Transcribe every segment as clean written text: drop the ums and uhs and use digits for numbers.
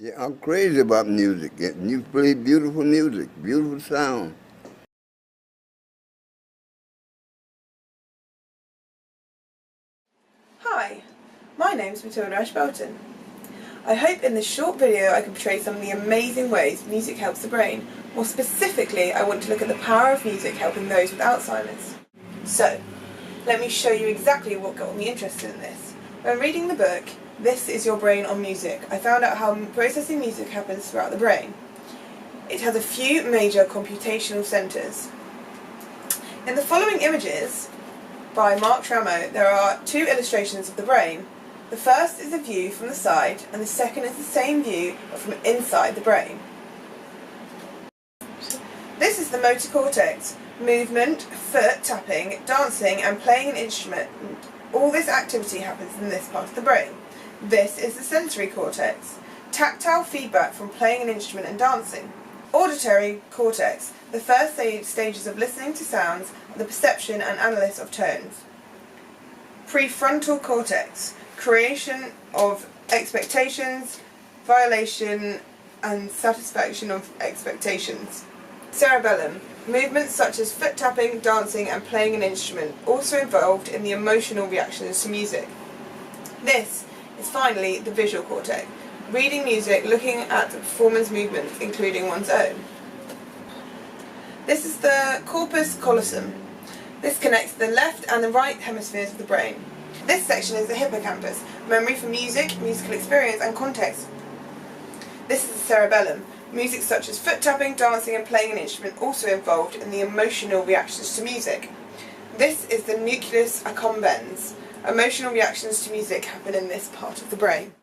Yeah, I'm crazy about music. You play beautiful music, beautiful sound. Hi, my name's Matilda Ashe-Belton. I hope in this short video I can portray some of the amazing ways music helps the brain. More specifically, I want to look at the power of music helping those with Alzheimer's. So, let me show you exactly what got me interested in this. When reading the book, This Is Your Brain on Music, I found out how processing music happens throughout the brain. It has a few major computational centres. In the following images, by Mark Tramo, there are two illustrations of the brain. The first is a view from the side, and the second is the same view but from inside the brain. This is the motor cortex. Movement, foot tapping, dancing and playing an instrument. All this activity happens in this part of the brain. This is the sensory cortex. Tactile feedback from playing an instrument and dancing. Auditory cortex. The first stages of listening to sounds are the perception and analysis of tones. Prefrontal cortex. Creation of expectations, violation and satisfaction of expectations. Cerebellum. Movements such as foot tapping, dancing and playing an instrument, also involved in the emotional reactions to music. This is finally the visual cortex. Reading music, looking at the performance movements, including one's own. This is the corpus callosum. This connects the left and the right hemispheres of the brain. This section is the hippocampus, memory for music, musical experience and context. This is the cerebellum. Music such as foot tapping, dancing and playing an instrument also involved in the emotional reactions to music. This is the nucleus accumbens. Emotional reactions to music happen in this part of the brain.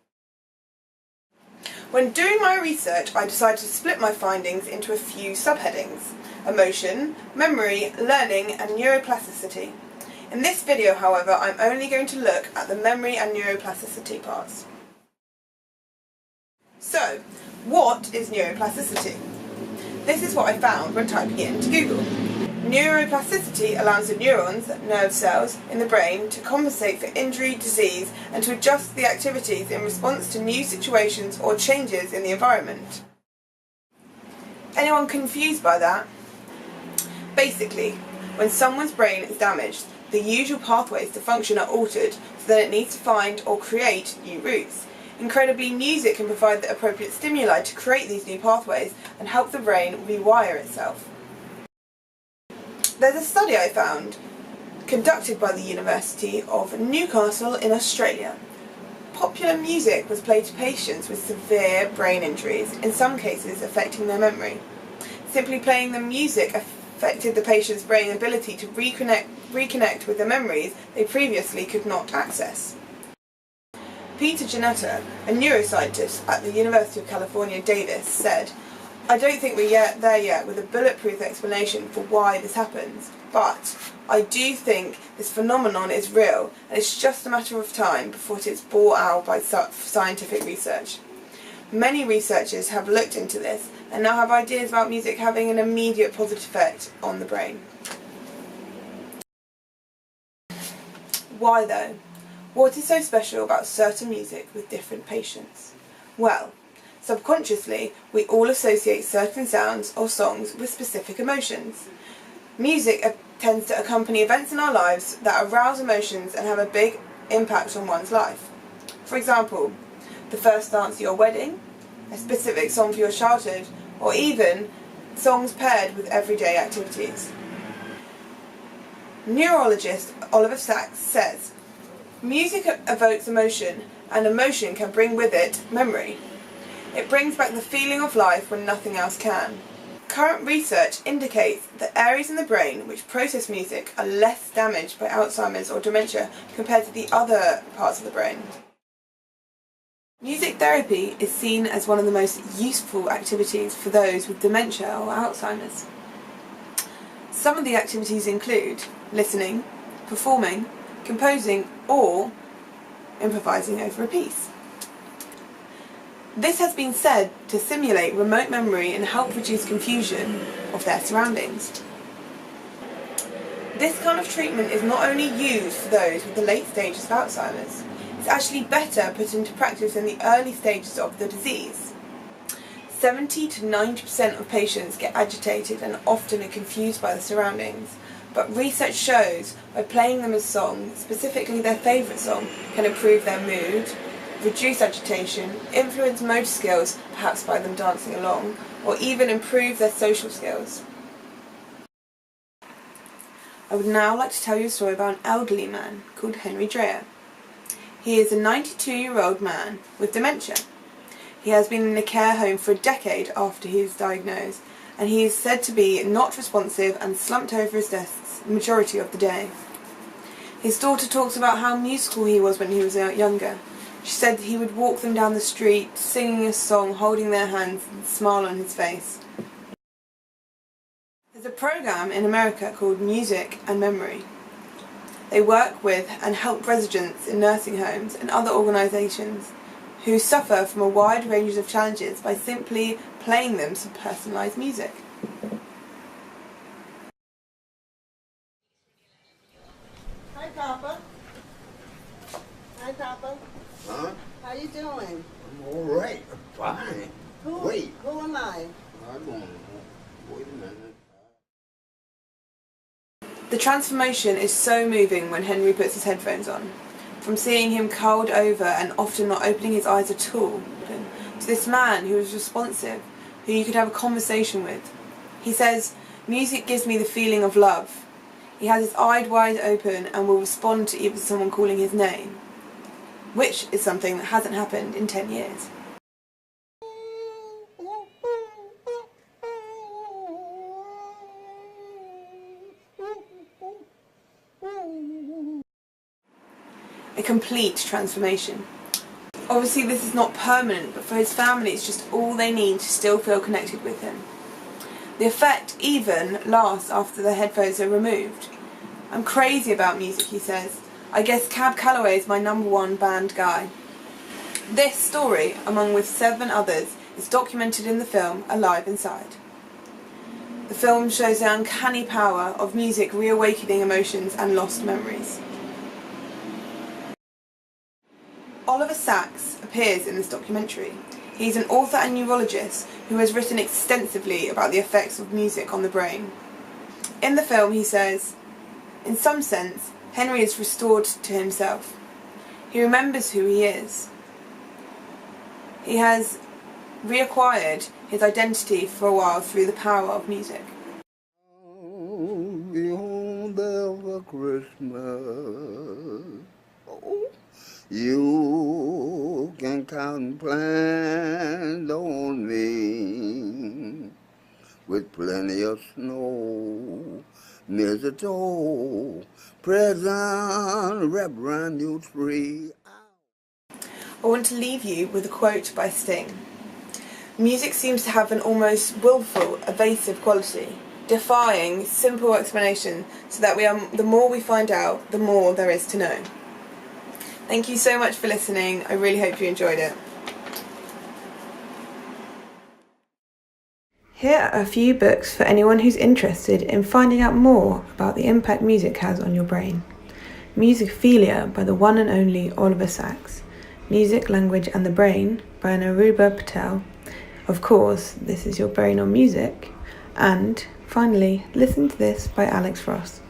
When doing my research, I decided to split my findings into a few subheadings: emotion, memory, learning and neuroplasticity. In this video, however, I'm only going to look at the memory and neuroplasticity parts. So, what is neuroplasticity? This is what I found when typing it into Google. Neuroplasticity allows the neurons, nerve cells, in the brain to compensate for injury, disease, and to adjust the activities in response to new situations or changes in the environment. Anyone confused by that? Basically, when someone's brain is damaged, the usual pathways to function are altered, so that it needs to find or create new routes. Incredibly, music can provide the appropriate stimuli to create these new pathways and help the brain rewire itself. There's a study I found, conducted by the University of Newcastle in Australia. Popular music was played to patients with severe brain injuries, in some cases affecting their memory. Simply playing the music affected the patient's brain ability to reconnect with the memories they previously could not access. Peter Janetta, a neuroscientist at the University of California, Davis, said, "I don't think we're there yet with a bulletproof explanation for why this happens, but I do think this phenomenon is real and it's just a matter of time before it's brought out by scientific research." Many researchers have looked into this and now have ideas about music having an immediate positive effect on the brain. Why though? What is so special about certain music with different patients? Well, subconsciously, we all associate certain sounds or songs with specific emotions. Music tends to accompany events in our lives that arouse emotions and have a big impact on one's life. For example, the first dance at your wedding, a specific song for your childhood, or even songs paired with everyday activities. Neurologist Oliver Sacks says, "Music evokes emotion, and emotion can bring with it memory. It brings back the feeling of life when nothing else can." Current research indicates that areas in the brain which process music are less damaged by Alzheimer's or dementia compared to the other parts of the brain. Music therapy is seen as one of the most useful activities for those with dementia or Alzheimer's. Some of the activities include listening, performing, composing, or improvising over a piece. This has been said to simulate remote memory and help reduce confusion of their surroundings. This kind of treatment is not only used for those with the late stages of Alzheimer's, it's actually better put into practice in the early stages of the disease. 70 to 90% of patients get agitated and often are confused by the surroundings, but research shows by playing them a song, specifically their favourite song, can improve their mood, reduce agitation, influence motor skills, perhaps by them dancing along, or even improve their social skills. I would now like to tell you a story about an elderly man called Henry Dreyer. He is a 92-year-old man with dementia. He has been in a care home for a decade after he was diagnosed, and he is said to be not responsive and slumped over his desk the majority of the day. His daughter talks about how musical he was when he was younger. She said that he would walk them down the street, singing a song, holding their hands, and a smile on his face. There's a program in America called Music and Memory. They work with and help residents in nursing homes and other organisations who suffer from a wide range of challenges by simply playing them some personalised music. Hi, Papa. Hi, Papa. Huh? How you doing? I'm all right. I'm fine. Wait. Who am I? I don't know. Wait a minute. The transformation is so moving when Henry puts his headphones on. From seeing him curled over and often not opening his eyes at all, to this man who is responsive, who you could have a conversation with. He says, "Music gives me the feeling of love." He has his eyes wide open and will respond to even someone calling his name, which is something that hasn't happened in 10 years. A complete transformation. Obviously this is not permanent, but for his family it's just all they need to still feel connected with him. The effect even lasts after the headphones are removed. "I'm crazy about music," he says. "I guess Cab Calloway is my #1 band guy." This story, along with 7 others, is documented in the film Alive Inside. The film shows the uncanny power of music reawakening emotions and lost memories. Oliver Sacks appears in this documentary. He's an author and neurologist who has written extensively about the effects of music on the brain. In the film he says, "In some sense, Henry is restored to himself. He remembers who he is. He has reacquired his identity for a while through the power of music." Oh, behold the Christmas. Oh. You can count and plan on me with plenty of snow, mistletoe, present wrapped around your tree. I want to leave you with a quote by Sting. "Music seems to have an almost willful, evasive quality, defying simple explanation, so that the more we find out, the more there is to know." Thank you so much for listening. I really hope you enjoyed it. Here are a few books for anyone who's interested in finding out more about the impact music has on your brain. Musicphilia by the one and only Oliver Sacks. Music, Language and the Brain by Anuruba Patel. Of course, This Is Your Brain on Music. And finally, Listen to This by Alex Ross.